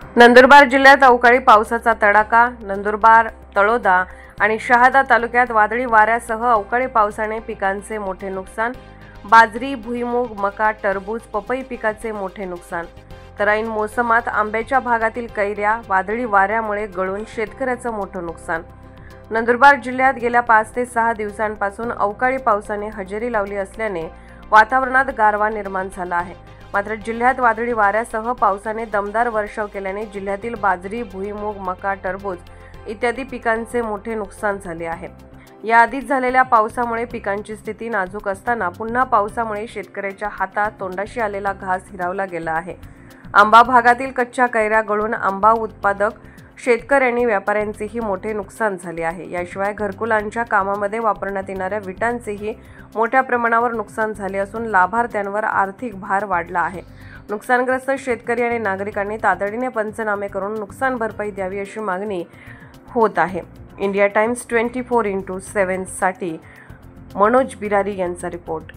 नंदुरबार जिल्ह्यात अवकाळी पावसाचा तडाखा। नंदुरबार, तळोदा आणि शहादा तालुक्यात वादळी वाऱ्यासह अवकाळी पावसाने पिकांचे मोठे नुकसान। बाजरी, भुईमूग, मका, टरबूज, पपई पिकाचे मोठे नुकसान। तर ऐन मोसमात आंब्याच्या भागातील कैऱ्या वादळी वाऱ्यामुळे गळून शेतकऱ्याचं मोठं नुकसान। नंदुरबार जिल्ह्यात गेल्या 5 ते 6 दिवसांपासून अवकाळी पावसाने हजेरी लावली असल्याने वातावरणात गारवा निर्माण झाला आहे। मात्र जिल्ह्यात वादळी वाऱ्यासह पावसाने दमदार वर्षाव केल्याने जिल्ह्यातील बाजरी, भुईमूग, मका, टरबूज इत्यादी पिकांचे मोठे नुकसान झाले आहे। याआधीच झालेल्या पावसामुळे पिकांची स्थिती नाजूक असताना पुन्हा पावसामुळे शेतकऱ्याच्या हातात तोंडाशी आलेला घास हिरावला गेला आहे। आंबा भागातील कच्च्या कैऱ्या गळून आंबा उत्पादक शेतकऱ्यांनी व्यापाऱ्यांचेही मोठे नुकसान झाले आहे। याशिवाय घरकुलांच्या कामामध्ये वापरण्यात येणाऱ्या विटांचेही मोठ्या प्रमाणावर नुकसान झाले असून लाभार्थ्यांवर आर्थिक भार वाढला आहे। नुकसानग्रस्त शेतकरी आणि नागरिकांनी तातडीने पंचनामे करून नुकसान भरपाई द्यावी अशी मागणी होत आहे। इंडिया टाइम्स 24x7 साठी मनोज बिरारी यांचा रिपोर्ट।